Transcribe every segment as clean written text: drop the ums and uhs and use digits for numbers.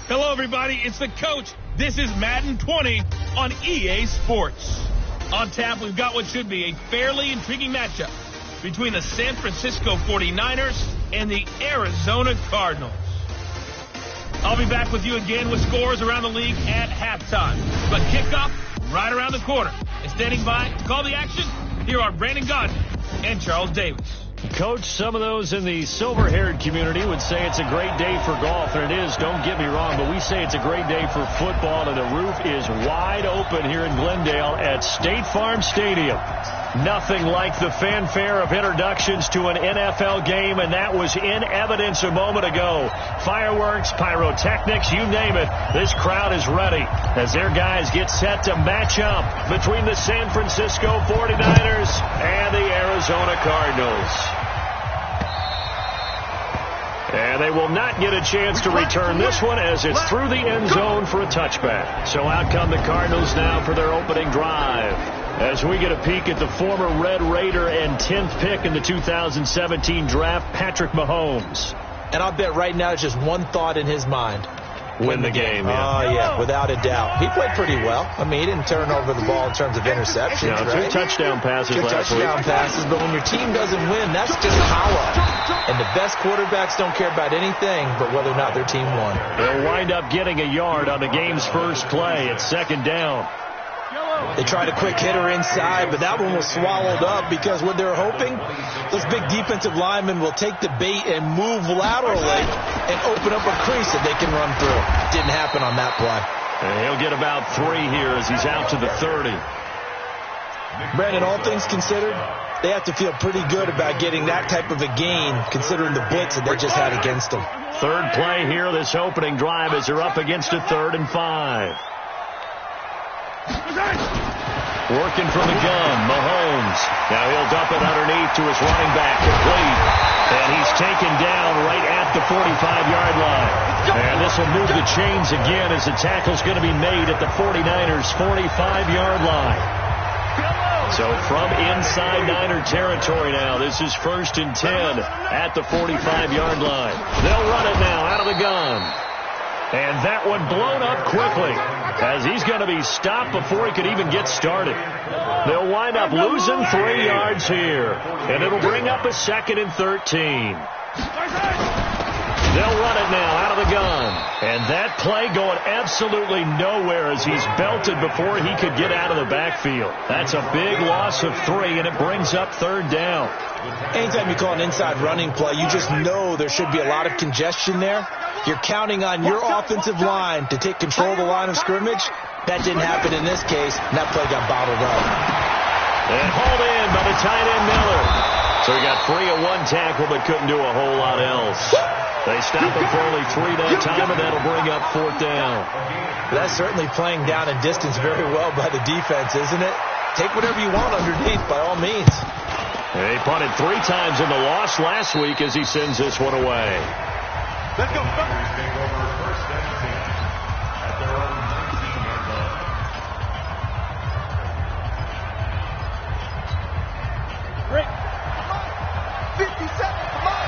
Hello, everybody. It's the coach. This is Madden 20 on EA Sports. On tap, we've got what should be a fairly intriguing matchup between the San Francisco 49ers and the Arizona Cardinals. I'll be back with you again with scores around the league at halftime. But kickoff right around the corner. And standing by to call the action, here are Brandon Godden and Charles Davis. Coach, some of those in the silver-haired community would say it's a great day for golf, and it is, don't get me wrong, but we say it's a great day for football, and the roof is wide open here in Glendale at State Farm Stadium. Nothing like the fanfare of introductions to an NFL game, and that was in evidence a moment ago. Fireworks, pyrotechnics, you name it, this crowd is ready as their guys get set to match up between the San Francisco 49ers and the Arizona Cardinals. And they will not get a chance to return this one as it's through the end zone for a touchback. So out come the Cardinals now for their opening drive. As we get a peek at the former Red Raider and 10th pick in the 2017 draft, Patrick Mahomes. And I'll bet right now it's just one thought in his mind. Win the game. Oh, yeah, without a doubt. He played pretty well. I mean, he didn't turn over the ball in terms of interceptions, right? 2 touchdown passes last week. 2 touchdown passes, but when your team doesn't win, that's just power. And the best quarterbacks don't care about anything but whether or not their team won. They'll wind up getting a yard on the game's first play. It's second down. They tried a quick hitter inside, but that one was swallowed up because what they're hoping, those big defensive linemen will take the bait and move laterally and open up a crease that they can run through. Didn't happen on that play. And he'll get about 3 here as he's out to the 30. Brandon, all things considered, they have to feel pretty good about getting that type of a gain considering the blitz that they just had against them. Third play here, this opening drive as they're up against a 3rd and 5. Working from the gun, Mahomes. Now he'll dump it underneath to his running back, complete. And he's taken down right at the 45-yard line. And this will move the chains again as the tackle's going to be made at the 49ers' 45-yard line. So from inside Niner territory now, this is 1st and 10 at the 45-yard line. They'll run it now out of the gun. And that one blown up quickly as he's going to be stopped before he could even get started. They'll wind up losing 3 yards here. And it'll bring up a 2nd and 13. They'll run it now out of the gun. And that play going absolutely nowhere as he's belted before he could get out of the backfield. That's a big loss of 3, and it brings up 3rd down. Anytime you call an inside running play, you just know there should be a lot of congestion there. You're counting on your offensive line to take control of the line of scrimmage. That didn't happen in this case, and that play got bottled up. And hauled in by the tight end Miller. So he got free of 1 tackle but couldn't do a whole lot else. They stop him for only 3 that time, and that'll bring up 4th down. That's certainly playing down in distance very well by the defense, isn't it? Take whatever you want underneath by all means. He punted 3 times in the loss last week as he sends this one away. Let's go. Take over 1st and 10 at their own 19-yard line. Great. 57. Come on.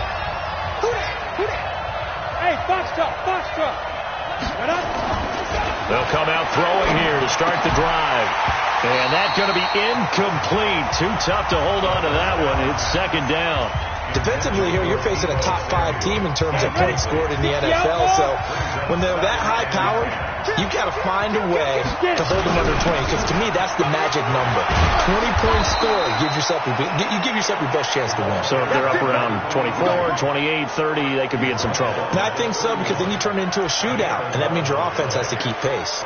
Who that? Hey, Foxtrot. Right up. They'll come out throwing here to start the drive. And that's going to be incomplete. Too tough to hold on to that one. It's 2nd down. Defensively here, you're facing a top 5 team in terms of points scored in the NFL. So when they're that high powered, you've got to find a way to hold them under 20. Because to me, that's the magic number. 20 points scored, you give yourself your best chance to win. So if they're up around 24, 28, 30, they could be in some trouble. And I think so, because then you turn it into a shootout, and that means your offense has to keep pace.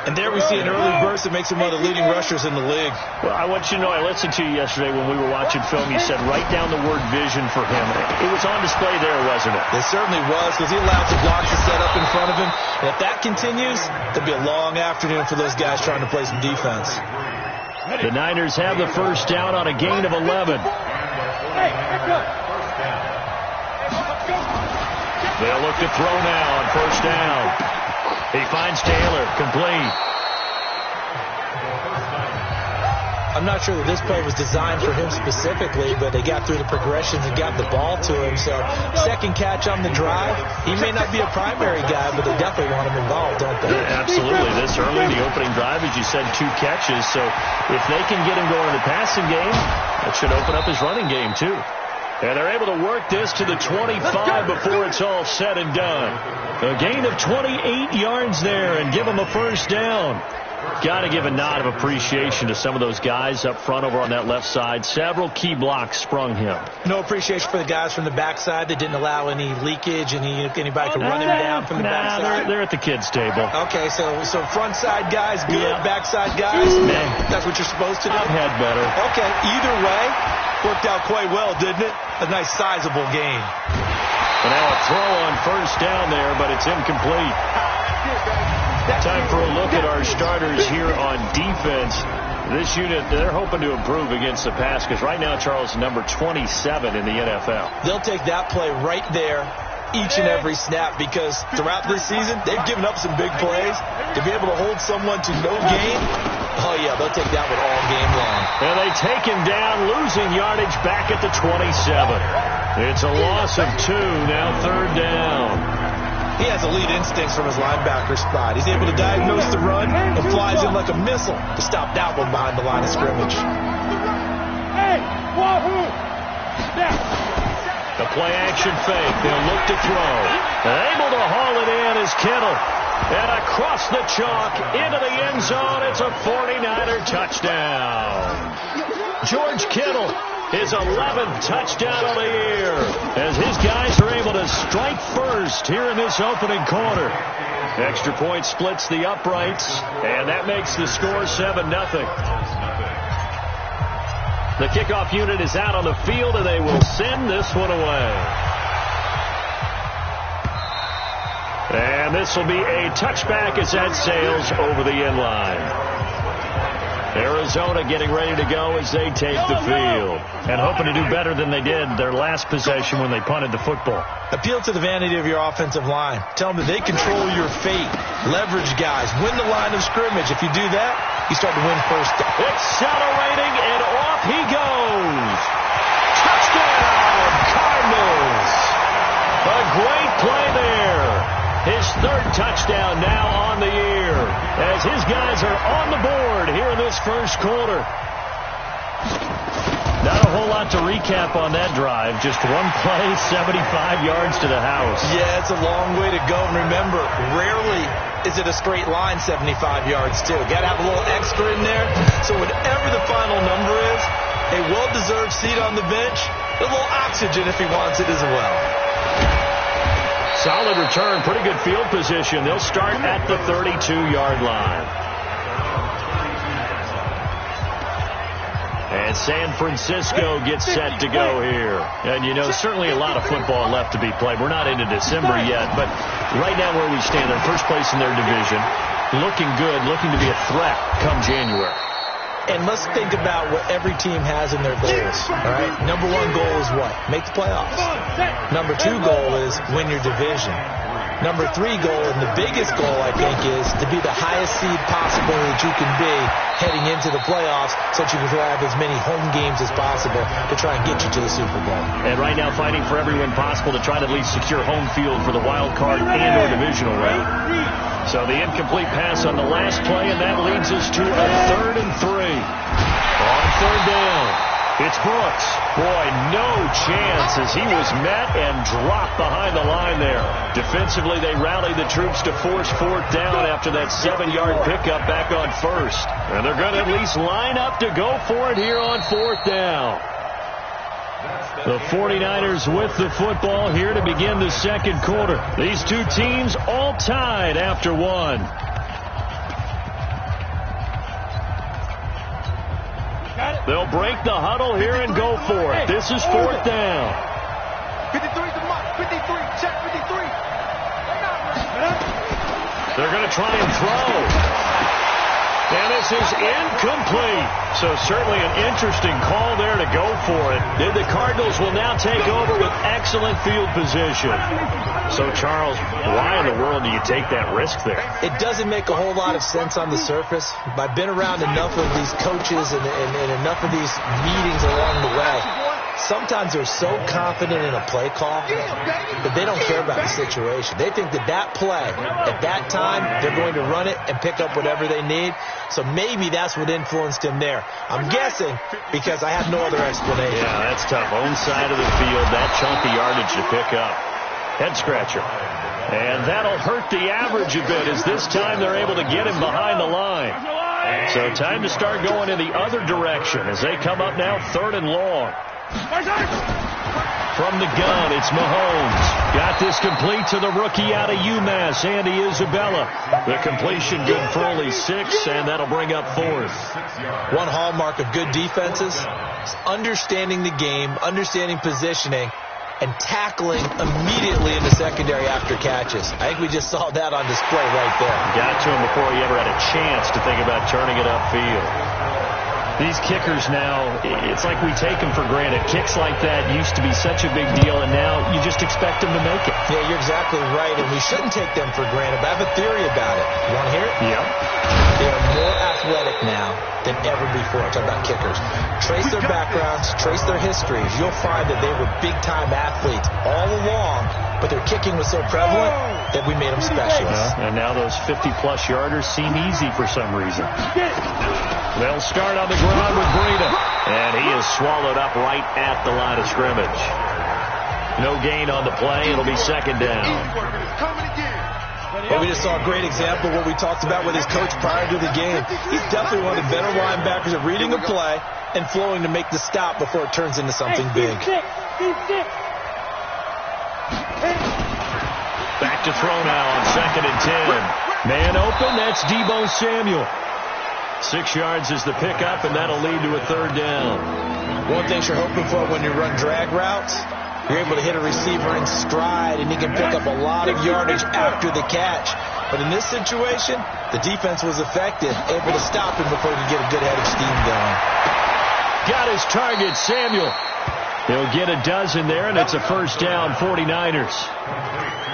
And there we see an early burst that makes him one of the leading rushers in the league. Well, I want you to know, I listened to you yesterday when we were watching film. You said write down the word vision for him. It was on display there, wasn't it? It certainly was, because he allowed the blocks to set up in front of him. And if that continues, it'll be a long afternoon for those guys trying to play some defense. The Niners have the 1st down on a gain of 11. They'll look to throw now on 1st down. He finds Taylor, complete. I'm not sure that this play was designed for him specifically, but they got through the progressions and got the ball to him. So second catch on the drive. He may not be a primary guy, but they definitely want him involved, don't they? Absolutely. This early, the opening drive, as you said, 2 catches. So if they can get him going in the passing game, that should open up his running game too. And they're able to work this to the 25 before it's all said and done. A gain of 28 yards there and give him a first down. Got to give a nod of appreciation to some of those guys up front over on that left side. Several key blocks sprung him. No appreciation for the guys from the backside that didn't allow any leakage, anybody could run him down from the backside. They're at the kids' table. Okay, so front side guys good, backside guys, that's what you're supposed to do? I've had better. Okay, either way, worked out quite well, didn't it? A nice sizable gain. And now a throw on first down there, but it's incomplete. Time for a look at our starters here on defense. This unit, they're hoping to improve against the pass because right now, Charles, number 27 in the NFL. They'll take that play right there each and every snap because throughout this season, they've given up some big plays. To be able to hold someone to no gain, oh, yeah, they'll take that one all game long. And they take him down, losing yardage back at the 27. It's a loss of 2, now third down. He has elite instincts from his linebacker spot. He's able to diagnose the run and flies in like a missile to stop that one behind the line of scrimmage. Hey, wahoo! Snap. The play action fake. They'll look to throw. Able to haul it in is Kittle. And across the chalk into the end zone. It's a 49er touchdown. George Kittle, his 11th touchdown of the year, as his guys are able to strike first here in this opening quarter. Extra point splits the uprights, and that makes the score 7-0. The kickoff unit is out on the field, and they will send this one away. And this will be a touchback as that sails over the end line. Arizona getting ready to go as they take the field and hoping to do better than they did their last possession when they punted the football. Appeal to the vanity of your offensive line. Tell them that they control your fate. Leverage guys. Win the line of scrimmage. If you do that, you start to win first down. Accelerating, and off he goes. Touchdown, Cardinals. A great play there. His 3rd touchdown now on the year as his guys are on the board here in this first quarter. Not a whole lot to recap on that drive. Just one play, 75 yards to the house. Yeah, it's a long way to go. And remember, rarely is it a straight line 75 yards, too. Got to have a little extra in there. So whatever the final number is, a well-deserved seat on the bench, a little oxygen if he wants it as well. Solid return, pretty good field position. They'll start at the 32-yard line. And San Francisco gets set to go here. And, you know, certainly a lot of football left to be played. We're not into December yet, but right now where we stand, they're first place in their division, looking good, looking to be a threat come January. And let's think about what every team has in their goals. All right. Number 1 goal is what? Make the playoffs. Number 2 goal is win your division. Number 3 goal, and the biggest goal, I think, is to be the highest seed possible that you can be heading into the playoffs so that you can have as many home games as possible to try and get you to the Super Bowl. And right now fighting for every win possible to try to at least secure home field for the wild card and or divisional round. So the incomplete pass on the last play, and that leads us to a 3rd and 3. On 3rd down, it's Brooks. Boy, no chance as he was met and dropped behind the line there. Defensively, they rallied the troops to force 4th down after that 7-yard pickup back on 1st. And they're going to at least line up to go for it here on 4th down. The 49ers with the football here to begin the second quarter. These two teams all tied after 1. They'll break the huddle here and go for it. This is 4th down. 53 to Mike. 53. Check 53. They're going to try and throw. And this is incomplete. So certainly an interesting call there to go for it. And the Cardinals will now take over with excellent field position. So, Charles, why in the world do you take that risk there? It doesn't make a whole lot of sense on the surface. I've been around enough of these coaches and enough of these meetings along the way. Sometimes they're so confident in a play call that they don't care about the situation. They think that play, at that time, they're going to run it and pick up whatever they need. So maybe that's what influenced him there. I'm guessing because I have no other explanation. Yeah, that's tough. Own side of the field, that chunk of yardage to pick up. Head scratcher. And that'll hurt the average a bit as this time they're able to get him behind the line. So time to start going in the other direction as they come up now 3rd and long. From the gun, it's Mahomes. Got this complete to the rookie out of UMass, Andy Isabella. The completion good for only 6, and that'll bring up 4th. One hallmark of good defenses is understanding the game, understanding positioning, and tackling immediately in the secondary after catches. I think we just saw that on display right there. Got to him before he ever had a chance to think about turning it upfield. These kickers now, it's like we take them for granted. Kicks like that used to be such a big deal, and now you just expect them to make it. Yeah, you're exactly right, and we shouldn't take them for granted. But I have a theory about it. You want to hear it? Yep. They are more athletic now than ever before. I'm talking about kickers. Trace their backgrounds, trace their histories. You'll find that they were big-time athletes all along, but their kicking was so prevalent that we made them specialists. And now those 50-plus yarders seem easy for some reason. They'll start on the ground with Breida. And he is swallowed up right at the line of scrimmage. No gain on the play. It'll be 2nd down. Well, we just saw a great example of what we talked about with his coach prior to the game. He's definitely one of the better linebackers at reading a play and flowing to make the stop before it turns into something big. Back to throw now on 2nd and 10. Man open, that's Deebo Samuel. 6 yards is the pickup, and that'll lead to a 3rd down. One thing you're hoping for when you run drag routes, you're able to hit a receiver in stride, and he can pick up a lot of yardage after the catch. But in this situation, the defense was effective, able to stop him before he could get a good head of steam going. Got his target, Samuel. He'll get a dozen there, and it's a 1st down, 49ers.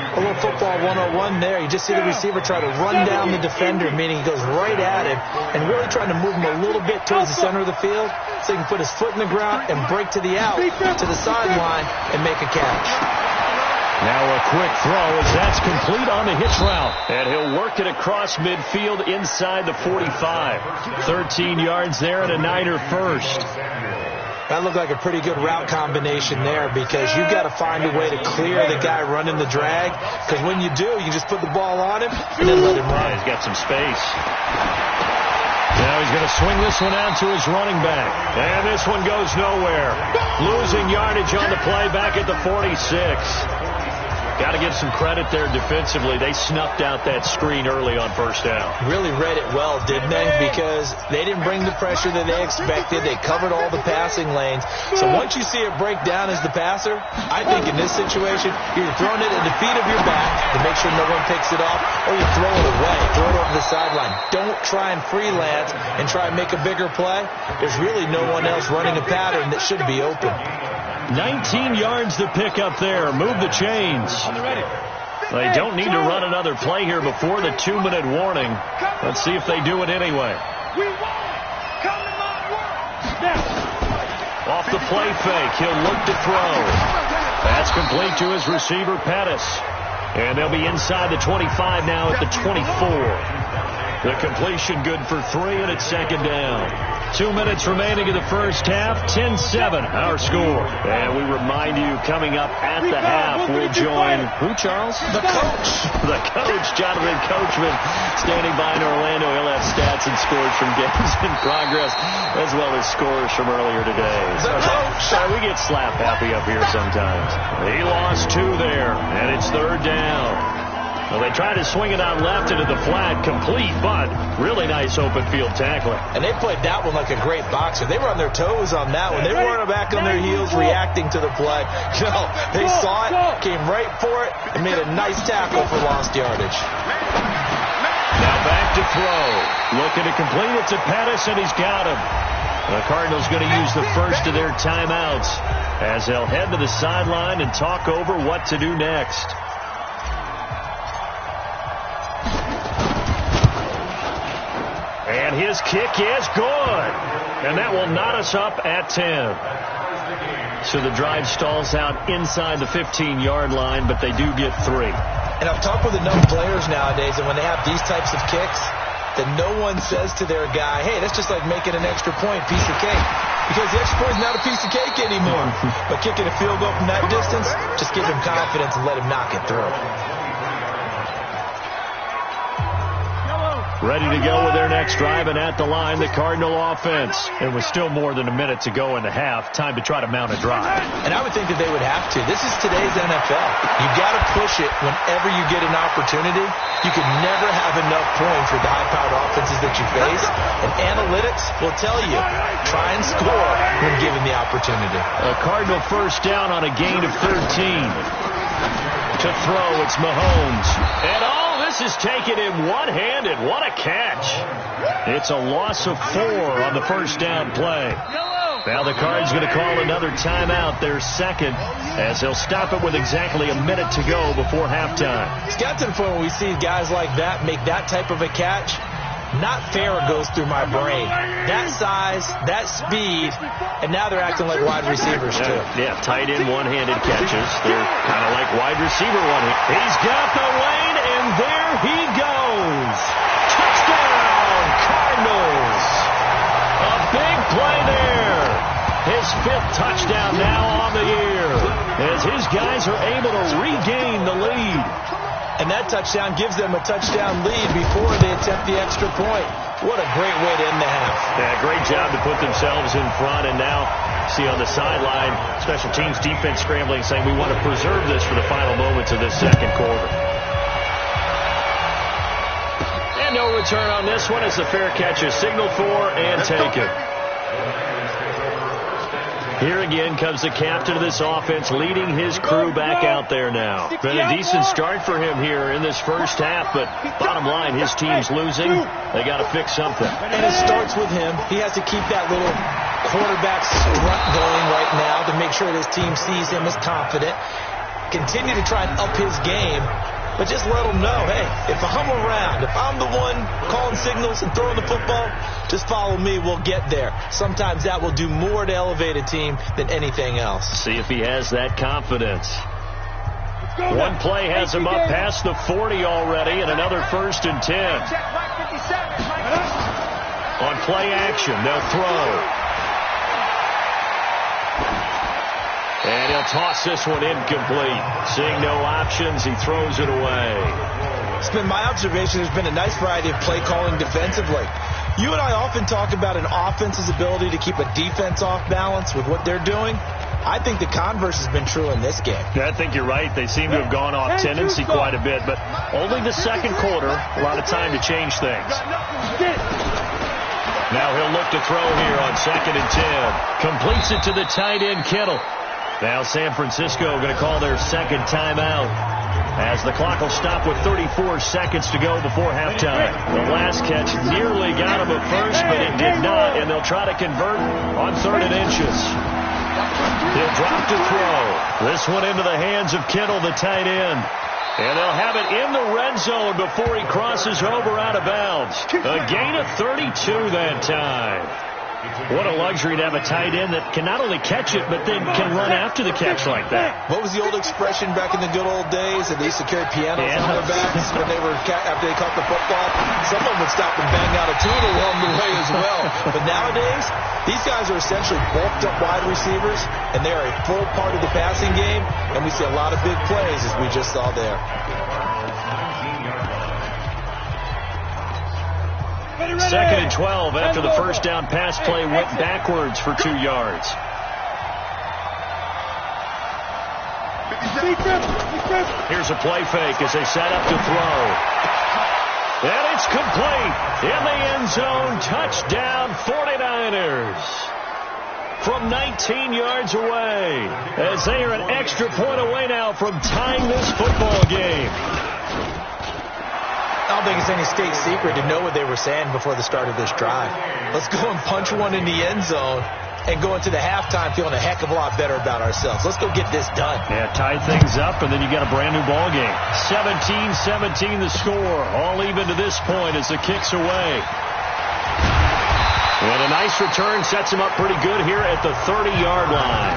A little football 101 there. You just see the receiver try to run down the defender, meaning he goes right at him and really trying to move him a little bit towards the center of the field so he can put his foot in the ground and break to the out, to the sideline, and make a catch. Now a quick throw as that's complete on the hitch route. And he'll work it across midfield inside the 45. 13 yards there and a Niner first. That looked like a pretty good route combination there because you've got to find a way to clear the guy running the drag, because when you do, you just put the ball on him and then let him run. He's got some space. Now he's going to swing this one out to his running back. And this one goes nowhere. Losing yardage on the play back at the 46. Got to give some credit there defensively. They snuffed out that screen early on 1st down. Really read it well, didn't they? Because they didn't bring the pressure that they expected. They covered all the passing lanes. So once you see it break down as the passer, I think in this situation, you're throwing it at the feet of your back to make sure no one picks it off, or you throw it away, throw it over the sideline. Don't try and freelance and try and make a bigger play. There's really no one else running a pattern that should be open. 19 yards to pick up there. Move the chains. They don't need to run another play here before the 2-minute warning. Let's see if they do it anyway. Off the play fake. He'll look to throw. That's complete to his receiver, Pettis. And they'll be inside the 25 now at the 24. The completion good for 3, and it's 2nd down. 2 minutes remaining in the first half. 10-7 our score. And we remind you, coming up at the half, we'll join who, Charles? The coach. The coach, Jonathan Coachman, standing by in Orlando. He'll have stats and scores from games in progress, as well as scores from earlier today. The coach. We get slap happy up here sometimes. He lost 2 there, and it's 3rd down. Well, they tried to swing it out left into the flat, complete, but really nice open field tackling. And they played that one like a great boxer. They were on their toes on that one. They weren't back on their heels reacting to the play. No, they saw it, came right for it, and made a nice tackle for lost yardage. Now back to throw. Looking to complete it to Pettis, and he's got him. The Cardinals going to use the first of their timeouts as they'll head to the sideline and talk over what to do next. And his kick is good. And that will knot us up at 10. So the drive stalls out inside the 15-yard line, but they do get 3. And I've talked with enough players nowadays, and when they have these types of kicks, that no one says to their guy, hey, that's just like making an extra point, piece of cake. Because the extra point is not a piece of cake anymore. But kicking a field goal from that distance, just give him confidence and let him knock it through. Ready to go with their next drive, and at the line, the Cardinal offense. And with still more than a minute to go in the half, time to try to mount a drive. And I would think that they would have to. This is today's NFL. You've got to push it whenever you get an opportunity. You can never have enough points with the high-powered offenses that you face. And analytics will tell you, try and score when given the opportunity. A Cardinal first down on a gain of 13. To throw, it's Mahomes. And all this is taken in one-handed. What a catch. It's a loss of 4 on the first down play. Now the Cards going to call another timeout, their second, as they'll stop it with exactly a minute to go before halftime. It's got to the point where we see guys like that make that type of a catch. Not fair goes through my brain. That size, that speed, and now they're acting like wide receivers too. Yeah, tight end one-handed catches. They're kind of like wide receiver one-handed. He's got the lane, and there he goes. Touchdown, Cardinals. A big play there. His 5th touchdown now on the year, as his guys are able to regain the lead. And that touchdown gives them a touchdown lead before they attempt the extra point. What a great way to end the half. Yeah, great job to put themselves in front. And now, see on the sideline, special teams defense scrambling, saying we want to preserve this for the final moments of this second quarter. And no return on this one as the fair catch is signaled for and taken. Here again comes the captain of this offense, leading his crew back out there now. Been a decent start for him here in this first half, but bottom line, his team's losing. They got to fix something. And it starts with him. He has to keep that little quarterback strut going right now to make sure that his team sees him as confident. Continue to try and up his game, but just let him know, hey, if I'm around, if I'm the one calling signals and throwing the football, just follow me, we'll get there. Sometimes that will do more to elevate a team than anything else. See if he has that confidence. One play has him up past the 40 already, and another 1st and 10. On play action, they'll throw. And he'll toss this one incomplete. Seeing no options, he throws it away. It's been my observation there's been a nice variety of play calling defensively. You and I often talk about an offense's ability to keep a defense off balance with what they're doing. I think the converse has been true in this game. I think you're right. They seem to have gone off tendency quite a bit, but only the second quarter, a lot of time to change things. Now he'll look to throw here on 2nd and 10. Completes it to the tight end, Kittle. Now San Francisco going to call their second timeout as the clock will stop with 34 seconds to go before halftime. The last catch nearly got him at first, but it did not, and they'll try to convert on 3rd and inches. He'll drop to throw. This one into the hands of Kittle, the tight end. And they'll have it in the red zone before he crosses over out of bounds. A gain of 32 that time. What a luxury to have a tight end that can not only catch it, but then can run after the catch like that. What was the old expression back in the good old days that they used to carry pianos on their backs when they were after they caught the football? Someone would stop and bang out a tune along the way as well. But nowadays, these guys are essentially bulked up wide receivers, and they are a full part of the passing game, and we see a lot of big plays as we just saw there. 2nd and 12 after the first down pass play went backwards for 2 yards. Here's a play fake as they set up to throw. And it's complete. In the end zone, touchdown 49ers. From 19 yards away, as they are an extra point away now from tying this football game. I don't think it's any state secret to know what they were saying before the start of this drive. Let's go and punch one in the end zone and go into the halftime feeling a heck of a lot better about ourselves. Let's go get this done. Yeah, tie things up, and then you got a brand new ball game. 17-17 the score. All even to this point as the kick's away. And a nice return sets him up pretty good here at the 30-yard line.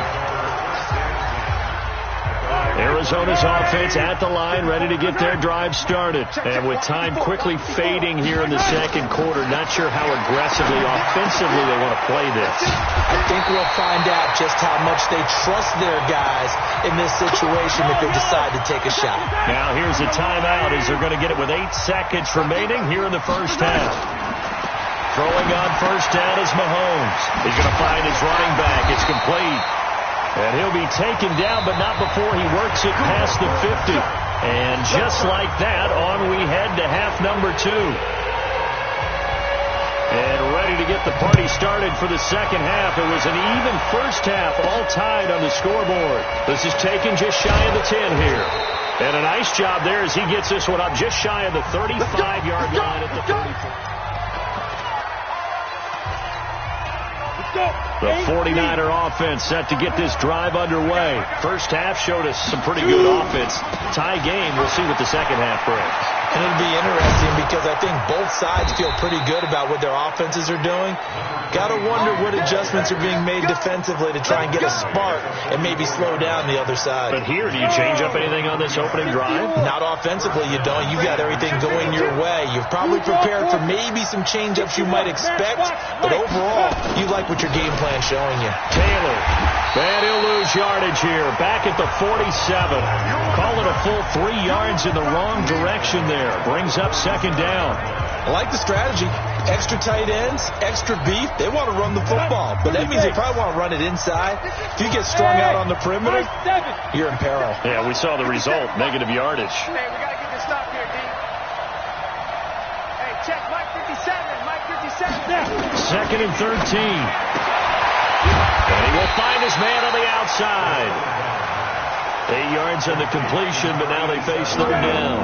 Arizona's offense at the line, ready to get their drive started. And with time quickly fading here in the second quarter, not sure how aggressively, offensively they want to play this. I think we'll find out just how much they trust their guys in this situation if they decide to take a shot. Now here's a timeout as they're going to get it with 8 seconds remaining here in the first half. Throwing on first down is Mahomes. He's going to find his running back. It's complete. And he'll be taken down, but not before he works it past the 50. And just like that, on we head to half number 2. And ready to get the party started for the second half. It was an even first half, all tied on the scoreboard. This is taken just shy of the 10 here. And a nice job there as he gets this one up just shy of the 35-yard line at the 34. The 49er offense set to get this drive underway. First half showed us some pretty good offense. Tie game. We'll see what the second half brings. And it'll be interesting because I think both sides feel pretty good about what their offenses are doing. Got to wonder what adjustments are being made defensively to try and get a spark and maybe slow down the other side. But here, do you change up anything on this opening drive? Not offensively, you don't. You got everything going your way. You've probably prepared for maybe some change-ups you might expect, but overall, you like what your game plan's showing you. Taylor, and he'll lose yardage here. Back at the 47. Call it a full 3 yards in the wrong direction there. Brings up second down. I like the strategy. Extra tight ends, extra beef. They want to run the football, but that means they probably want to run it inside. If you get strung out on the perimeter, you're in peril. Yeah, we saw the result. Negative yardage. Hey, we got to get this stop here, D. Hey, check Mike 57. Mike 57. Second and 13. And he will find his man on the outside. 8 yards on the completion, but now they face third down.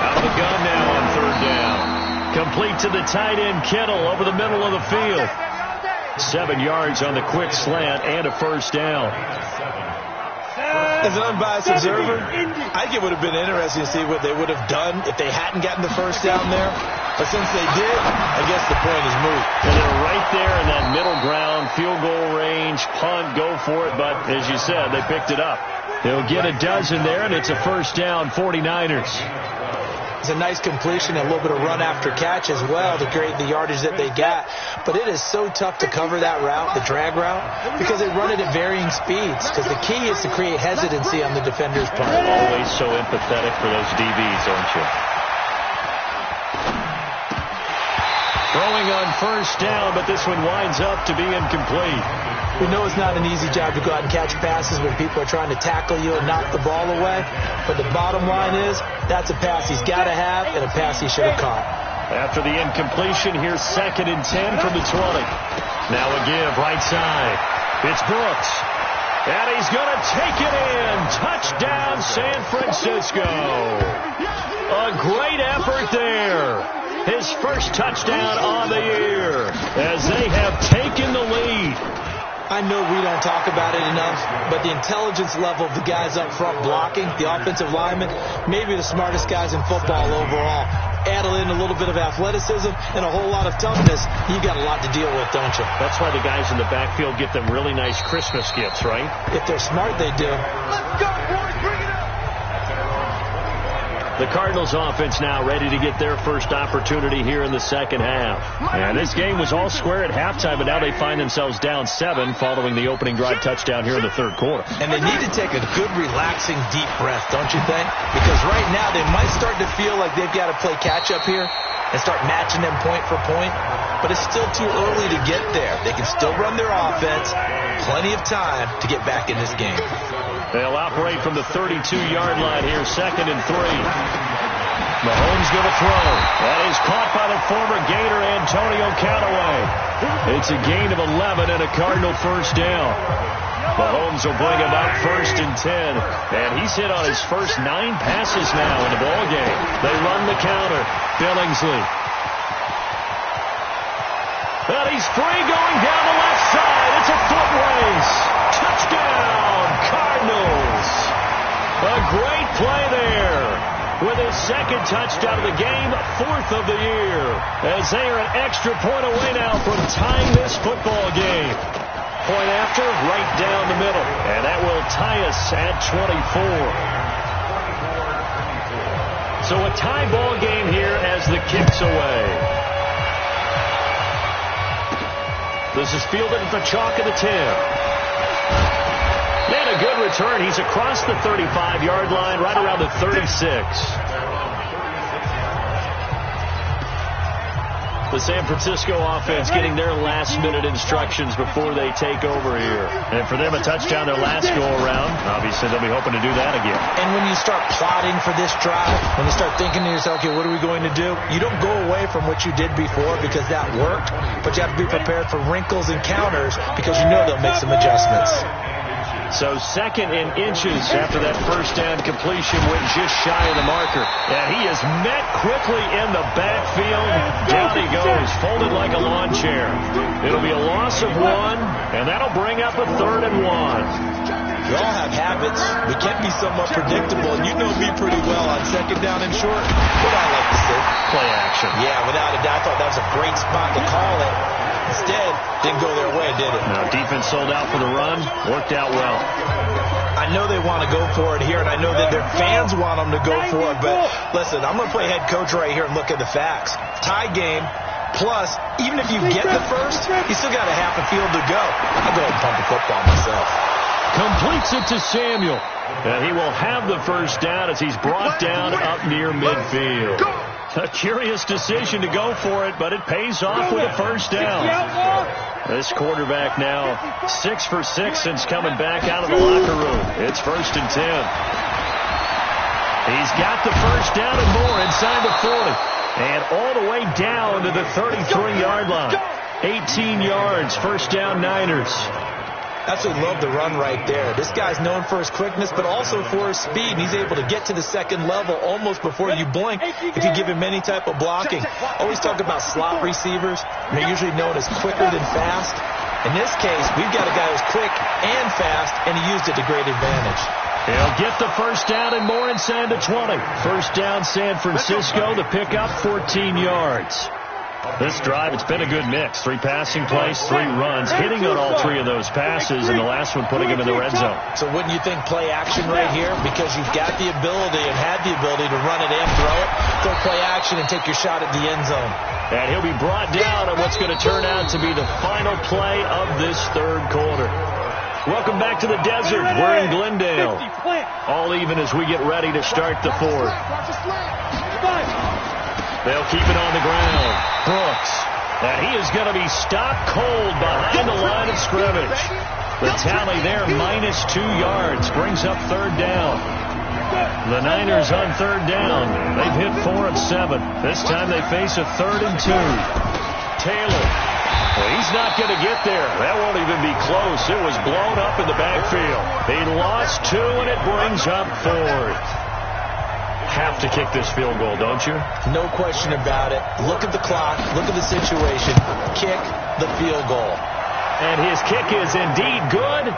Out of the gun now on third down. Complete to the tight end, Kittle, over the middle of the field. 7 yards on the quick slant and a first down. As an unbiased observer, I think it would have been interesting to see what they would have done if they hadn't gotten the first down there. But since they did, I guess the point is moot. And they're right there in that middle ground, field goal range, punt, go for it. But as you said, they picked it up. They'll get a dozen there, and it's a first down, 49ers. It's a nice completion and a little bit of run after catch as well to create the yardage that they got. But it is so tough to cover that route, the drag route, because they run it at varying speeds. Because the key is to create hesitancy on the defender's part. Always so empathetic for those DBs, aren't you? Throwing on first down, but this one winds up to be incomplete. We know it's not an easy job to go out and catch passes when people are trying to tackle you and knock the ball away. But the bottom line is, that's a pass he's got to have and a pass he should have caught. After the incompletion, here's second and 10 from the 20. Now a give, right side. It's Brooks. And he's going to take it in. Touchdown, San Francisco. A great effort there. His first touchdown on the year as they have taken the lead. I know we don't talk about it enough, but the intelligence level of the guys up front blocking, the offensive linemen, maybe the smartest guys in football overall. Add in a little bit of athleticism and a whole lot of toughness, you got a lot to deal with, don't you? That's why the guys in the backfield get them really nice Christmas gifts, right? If they're smart, they do. Let's go, boys. Bring it up. The Cardinals offense now ready to get their first opportunity here in the second half. And this game was all square at halftime, but now they find themselves down 7 following the opening drive touchdown here in the third quarter. And they need to take a good, relaxing, deep breath, don't you think? Because right now they might start to feel like they've got to play catch-up here and start matching them point for point. But it's still too early to get there. They can still run their offense. Plenty of time to get back in this game. They'll operate from the 32-yard line here, second and 3. Mahomes going to throw. That is caught by the former Gator Antonio Callaway. It's a gain of 11 and a Cardinal first down. Mahomes Mahomes will bring him up 1st and 10. And he's hit on his first 9 passes now in the ballgame. They run the counter. Billingsley. And he's free going down the left side. It's a foot race. Touchdown, Cardinals. A great play there. With his 2nd touchdown of the game, 4th of the year. As they are an extra point away now from tying this football game. Point after, right down the middle. And that will tie us at 24. So a tie ball game here as the kick's away. This is fielded at the chalk of the 10. And a good return. He's across the 35-yard line, right around the 36. The San Francisco offense getting their last-minute instructions before they take over here. And for them, a touchdown their last go-around. Obviously, they'll be hoping to do that again. And when you start plotting for this drive, when you start thinking to yourself, okay, what are we going to do? You don't go away from what you did before because that worked, but you have to be prepared for wrinkles and counters because you know they'll make some adjustments. So 2nd in inches after that first down completion went just shy of the marker. And he is met quickly in the backfield. Down he goes, folded like a lawn chair. It'll be a loss of 1, and that'll bring up a 3rd and 1. We all have habits. We can be somewhat predictable, and you know me pretty well on 2nd down and short. What I like to say? Play action. Yeah, without a doubt. I thought that was a great spot to call it. Instead, didn't go their way, did it? Now, defense sold out for the run. Worked out well. I know they want to go for it here, and I know that their fans want them to go for it. But, listen, I'm going to play head coach right here and look at the facts. Tie game, plus, even if you get the first, you still got a half a field to go. I'll go ahead and punt the football myself. Completes it to Samuel. And he will have the first down as he's brought down up near midfield. A curious decision to go for it, but it pays off with a first down. This quarterback now 6 for 6 since coming back out of the locker room. It's 1st and 10. He's got the first down and more inside the 40. And all the way down to the 33-yard line. 18 yards, first down Niners. Absolutely love the run right there. This guy's known for his quickness, but also for his speed. He's able to get to the 2nd level almost before you blink if you give him any type of blocking. Always talk about slot receivers. They're usually known as quicker than fast. In this case, we've got a guy who's quick and fast, and he used it to great advantage. He'll get the first down and more inside the 20. First down San Francisco. The pickup 14 yards. This drive, it's been a good mix. 3 passing plays, 3 runs, hitting on all 3 of those passes, and the last one putting him in the red zone. So wouldn't you think play action right here? Because you've got the ability and had the ability to run it and throw it. Go play action and take your shot at the end zone. And he'll be brought down on what's going to turn out to be the final play of this 3rd quarter. Welcome back to the desert. We're in Glendale. All even as we get ready to start the 4th. They'll keep it on the ground. Brooks. And he is going to be stopped cold behind the line of scrimmage. The tally there, -2 yards, brings up 3rd down. The Niners on 3rd down. They've hit 4 of 7. This time they face a 3rd and 2. Taylor. Well, he's not going to get there. That won't even be close. It was blown up in the backfield. He lost 2, and it brings up 4th. Have to kick this field goal, don't you? No question about it. Look at the clock. Look at the situation. Kick the field goal. And his kick is indeed good.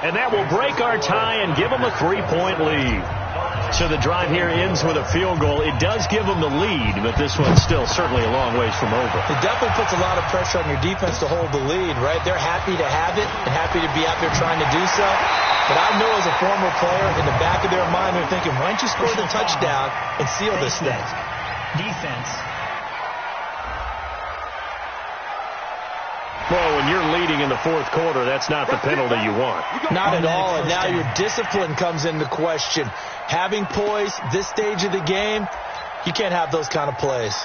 And that will break our tie and give him a 3-point lead. So the drive here ends with a field goal. It does give them the lead, but this one's still certainly a long ways from over. It definitely puts a lot of pressure on your defense to hold the lead, right? They're happy to have it and happy to be out there trying to do so. But I know as a former player, in the back of their mind, they're thinking, why don't you score the touchdown and seal this thing? Defense. Well, when you're leading in the 4th quarter, that's not the penalty you want. Not at all, and now your discipline comes into question. Having poise this stage of the game, you can't have those kind of plays.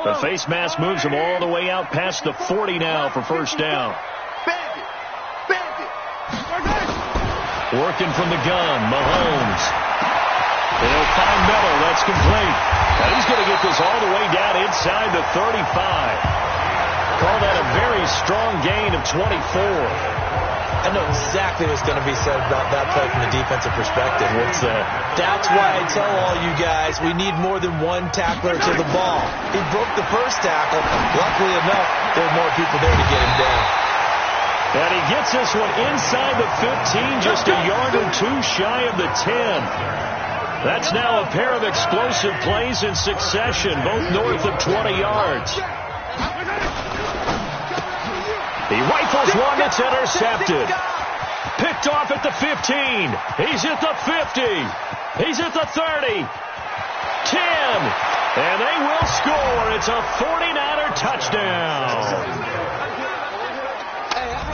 The face mask moves him all the way out past the 40 now for first down. Working from the gun, Mahomes. They'll find Miller. That's complete. And he's going to get this all the way down inside the 35. call that a very strong gain of 24. I know exactly what's going to be said about that play from the defensive perspective. What's that? That's why I tell all you guys we need more than one tackler to the ball. He broke the first tackle. Luckily enough, there were more people there to get him down. And he gets this one inside the 15, just a yard or two shy of the 10. That's now a pair of explosive plays in succession, both north of 20 yards. He rifles one that's intercepted. Picked off at the 15. He's at the 50. He's at the 30. 10. And they will score. It's a 49er touchdown.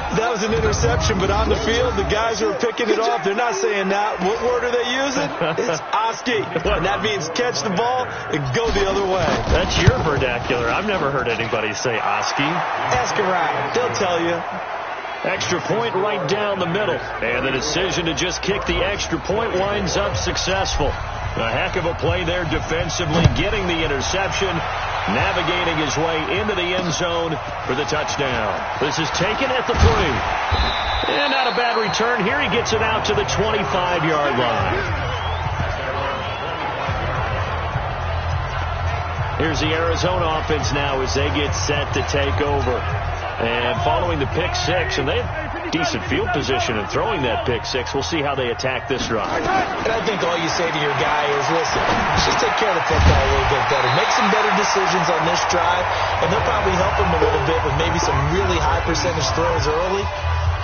That was an interception, but on the field, the guys who are picking it off, they're not saying that. What word are they using? It's Oski. And that means catch the ball and go the other way. That's your vernacular. I've never heard anybody say Oski. Ask around. They'll tell you. Extra point right down the middle. And the decision to just kick the extra point winds up successful. A heck of a play there defensively, getting the interception, navigating his way into the end zone for the touchdown. This is taken at the 3. And not a bad return here. He gets it out to the 25-yard line. Here's the Arizona offense now as they get set to take over. And following the pick 6, and they have decent field position in throwing that pick 6. We'll see how they attack this drive. And I think all you say to your guy is, listen, just take care of the football a little bit better. Make some better decisions on this drive, and they'll probably help him a little bit with maybe some really high percentage throws early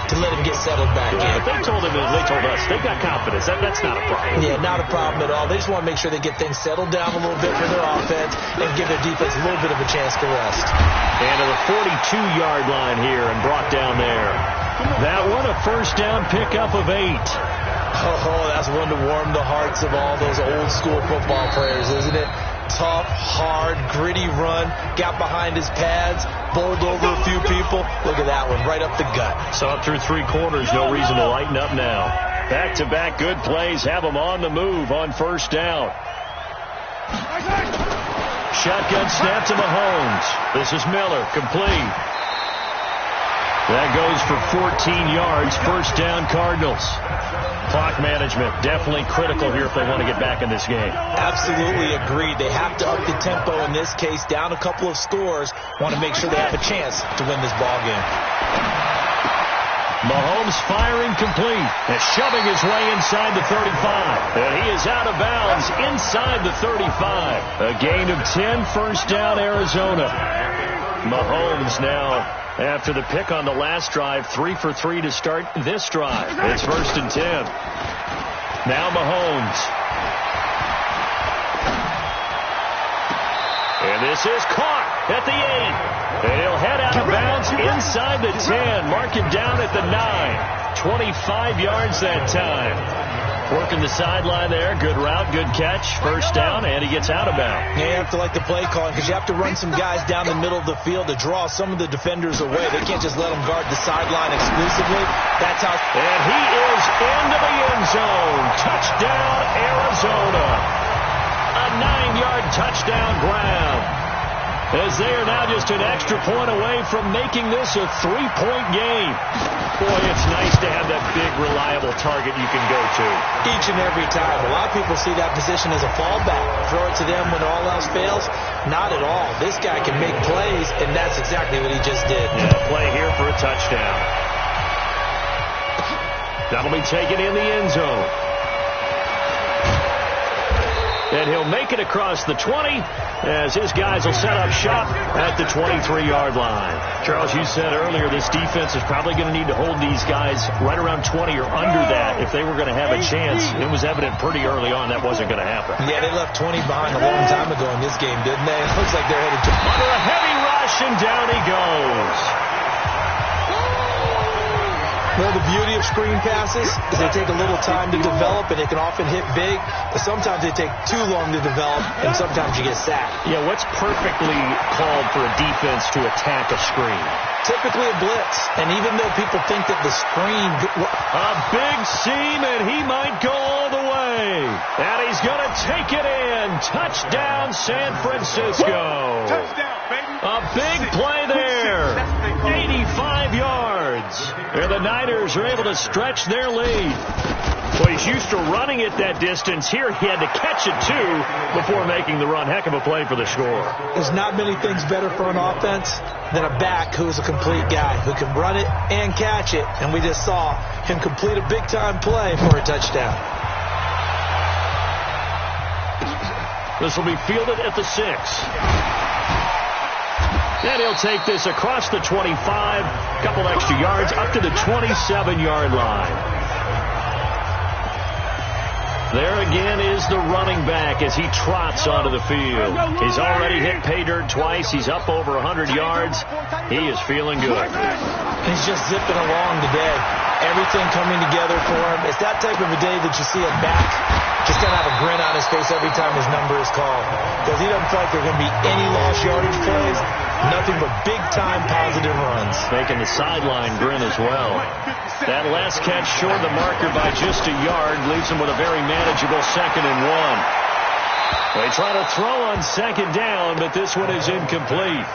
to let him get settled back in. But they told him, they told us, they've got confidence. That's not a problem. Yeah, not a problem at all. They just want to make sure they get things settled down a little bit for their offense and give their defense a little bit of a chance to rest. And to the 42-yard line here and brought down there. That one, a first down pickup of 8. Oh, that's one to warm the hearts of all those old school football players, isn't it? Tough, hard, gritty run, got behind his pads, bowled over a few people. Look at that one, right up the gut. Saw it through 3 quarters, no reason to lighten up now. Back-to-back good plays, have them on the move on first down. Shotgun snap to Mahomes. This is Miller, complete. That goes for 14 yards, first down Cardinals. Clock management, definitely critical here if they want to get back in this game. Absolutely agreed. They have to up the tempo in this case, down a couple of scores. Want to make sure they have a chance to win this ball game. Mahomes firing complete and shoving his way inside the 35. And he is out of bounds inside the 35. A gain of 10, first down Arizona. Mahomes now, after the pick on the last drive, 3 for 3 to start this drive. It's first and 10. Now Mahomes. And this is caught at the 8. And he'll head out of bounds inside the 10. Mark it down at the 9. 25 yards that time. Working the sideline there. Good route, good catch. First down, and he gets out of bounds. Yeah, you have to like the play calling because you have to run some guys down the middle of the field to draw some of the defenders away. They can't just let them guard the sideline exclusively. That's how. And he is into the end zone. Touchdown, Arizona. A 9-yard touchdown grab. As they are now just an extra point away from making this a 3-point game. Boy, it's nice to have that big, reliable target you can go to. Each and every time. A lot of people see that position as a fallback. Throw it to them when all else fails. Not at all. This guy can make plays, and that's exactly what he just did. Yeah, play here for a touchdown. That'll be taken in the end zone. And he'll make it across the 20 as his guys will set up shop at the 23-yard line. Charles, you said earlier this defense is probably going to need to hold these guys right around 20 or under that if they were going to have a chance. It was evident pretty early on that wasn't going to happen. Yeah, they left 20 behind a long time ago in this game, didn't they? It looks like they're headed to... Under a heavy rush, and down he goes. Well, the beauty of screen passes is they take a little time to develop, and they can often hit big, but sometimes they take too long to develop, and sometimes you get sacked. Yeah, what's perfectly called for a defense to attack a screen? Typically a blitz, and even though people think that the screen... A big seam, and he might go all the way. And he's going to take it in. Touchdown, San Francisco. Touchdown, baby. A big play there. 85 yards. And the Niners are able to stretch their lead. Well, he's used to running it that distance. Here he had to catch it, too, before making the run. Heck of a play for the score. There's not many things better for an offense than a back who's a complete guy, who can run it and catch it. And we just saw him complete a big-time play for a touchdown. This will be fielded at the 6. And he'll take this across the 25, couple extra yards, up to the 27-yard line. There again is the running back as he trots onto the field. He's already hit pay dirt twice. He's up over 100 yards. He is feeling good. He's just zipping along today. Everything coming together for him. It's that type of a day that you see him back just going to have a grin on his face every time his number is called. Because he doesn't feel like there are going to be any lost yardage plays. Nothing but big-time positive runs. Making the sideline grin as well. That last catch short the marker by just a yard leaves him with a very manageable 2nd and 1. They try to throw on 2nd down, but this one is incomplete.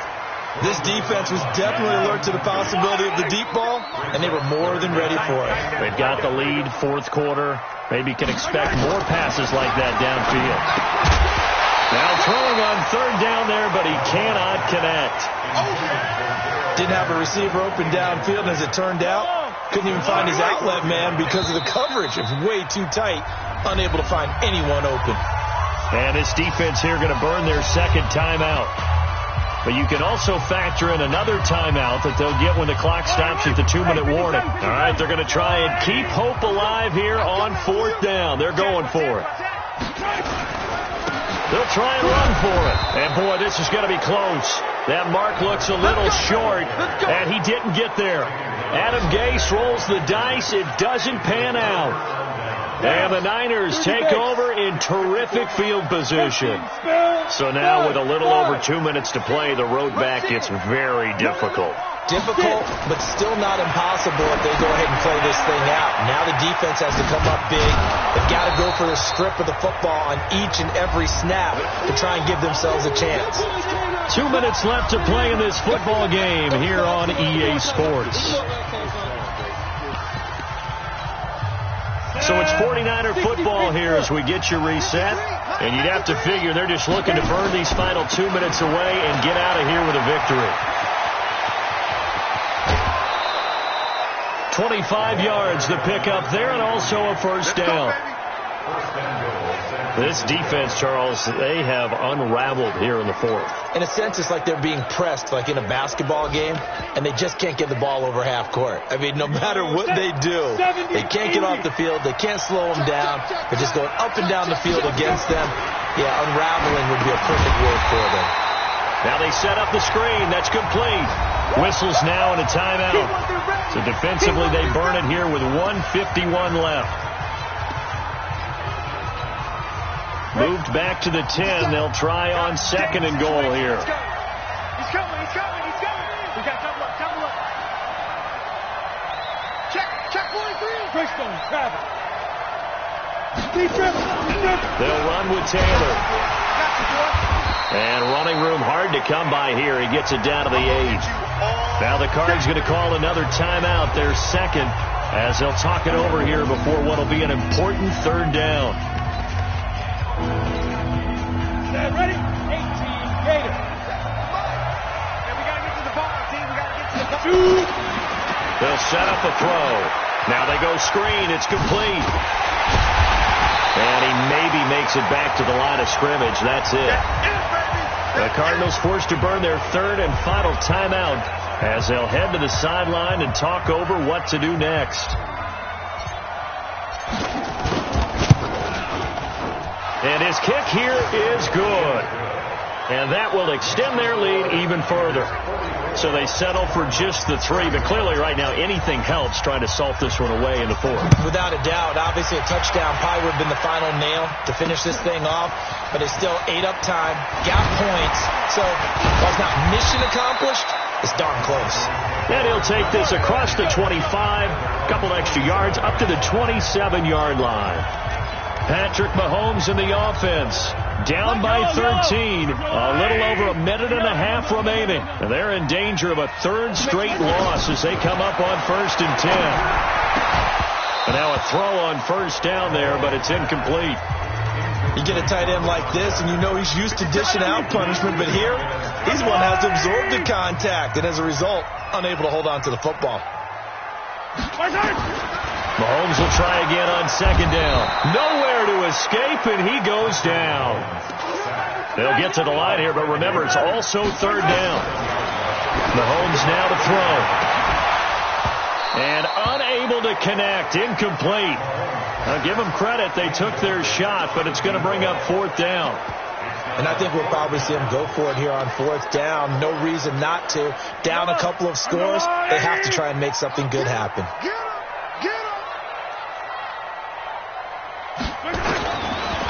This defense was definitely alert to the possibility of the deep ball, and they were more than ready for it. They've got the lead, 4th quarter. Maybe can expect more passes like that downfield. Now throwing on 3rd down there, but he cannot connect. Didn't have a receiver open downfield, and as it turned out, couldn't even find his outlet man because of the coverage. It was way too tight, unable to find anyone open. And this defense here going to burn their 2nd timeout. But you can also factor in another timeout that they'll get when the clock stops at the 2-minute warning. All right, they're going to try and keep hope alive here on 4th down. They're going for it. They'll try and run for it. And, boy, this is going to be close. That mark looks a little short, and he didn't get there. Adam Gase rolls the dice. It doesn't pan out. And the Niners take over in terrific field position. So now with a little over 2 minutes to play, the road back gets very difficult. Difficult, but still not impossible if they go ahead and play this thing out. Now the defense has to come up big. They've got to go for the strip of the football on each and every snap to try and give themselves a chance. 2 minutes left to play in this football game here on EA Sports. So it's 49er football here as we get you reset. And you'd have to figure they're just looking to burn these final 2 minutes away and get out of here with a victory. 25 yards to pick up there and also a 1st down. This defense, Charles, they have unraveled here in the 4th. In a sense, it's like they're being pressed like in a basketball game, and they just can't get the ball over half court. I mean, no matter what they do, they can't get off the field. They can't slow them down. They're just going up and down the field against them. Yeah, unraveling would be a perfect word for them. Now they set up the screen. That's complete. Whistles now and a timeout. So defensively, they burn it here with 1:51 left. Moved back to the 10. They'll try on 2nd and goal here. He's coming. We got double up. Check 43. Greystone, grab it. They'll run with Taylor. And running room hard to come by here. He gets it down to the 8. Now the Cards going to call another timeout, their 2nd, as they'll talk it over here before what will be an important 3rd down. Ready? 18 Gator. And we got to get to the ball, team. We got to get to the ball. They'll set up a throw. Now they go screen. It's complete. And he maybe makes it back to the line of scrimmage. That's it. The Cardinals forced to burn their 3rd and final timeout as they'll head to the sideline and talk over what to do next. And his kick here is good. And that will extend their lead even further. So they settle for just the 3. But clearly right now anything helps trying to salt this one away in the 4th. Without a doubt. Obviously a touchdown probably would have been the final nail to finish this thing off. But they still ate up time, got points. So while it's not mission accomplished, it's darn close. And he'll take this across the 25. Couple extra yards up to the 27-yard line. Patrick Mahomes in the offense. Down by 13. A little over a minute and a half remaining. And they're in danger of a third straight loss as they come up on 1st and 10. And now a throw on 1st down there, but it's incomplete. You get a tight end like this, and you know he's used to dishing out punishment, but here, he's one that has to absorb the contact, and as a result, unable to hold on to the football. Mahomes will try again on 2nd down. Nowhere to escape, and he goes down. They'll get to the line here, but remember, it's also 3rd down. Mahomes now to throw. And unable to connect. Incomplete. I'll give them credit. They took their shot, but it's going to bring up 4th down. And I think we'll probably see him go for it here on 4th down. No reason not to. Down a couple of scores, they have to try and make something good happen.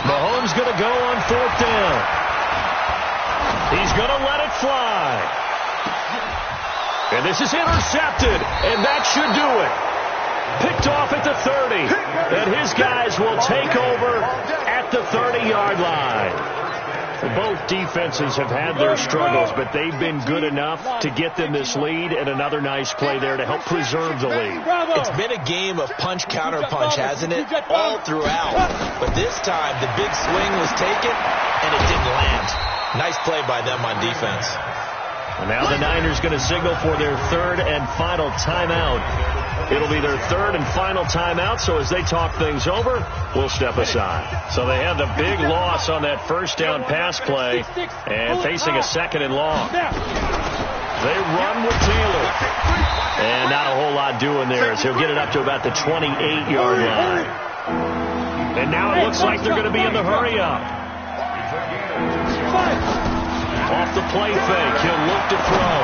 Mahomes going to go on 4th down. He's going to let it fly. And this is intercepted, and that should do it. Picked off at the 30, and his guys will take over at the 30-yard line. Both defenses have had their struggles, but they've been good enough to get them this lead, and another nice play there to help preserve the lead. It's been a game of punch-counter-punch, hasn't it? All throughout. But this time, the big swing was taken, and it didn't land. Nice play by them on defense. And now the Niners going to signal for their 3rd and final timeout. It'll be their 3rd and final timeout, so as they talk things over, we'll step aside. So they had the big loss on that 1st down pass play and facing a 2nd and long. They run with Taylor. And not a whole lot doing there as he'll get it up to about the 28-yard line. And now it looks like they're going to be in the hurry-up. Off the play fake, he'll look to throw.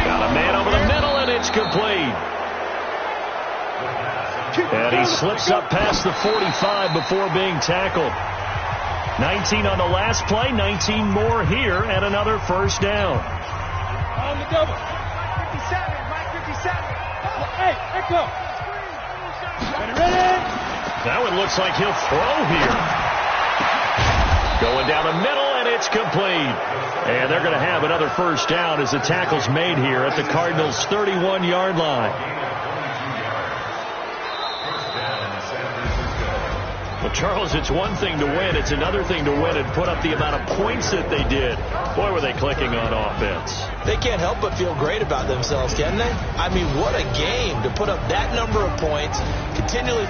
Got a man over the middle, and it's complete. And he slips up past the 45 before being tackled. 19 on the last play, 19 more here, and another 1st down. On the double. Mike 57, Mike 57. Hey, echo. Ready? Now it looks like he'll throw here. Going down the middle, and it's complete. And they're going to have another 1st down as the tackle's made here at the Cardinals' 31-yard line. Well, Charles, it's one thing to win. It's another thing to win and put up the amount of points that they did. Boy, were they clicking on offense. They can't help but feel great about themselves, can they? I mean, what a game to put up that number of points, continually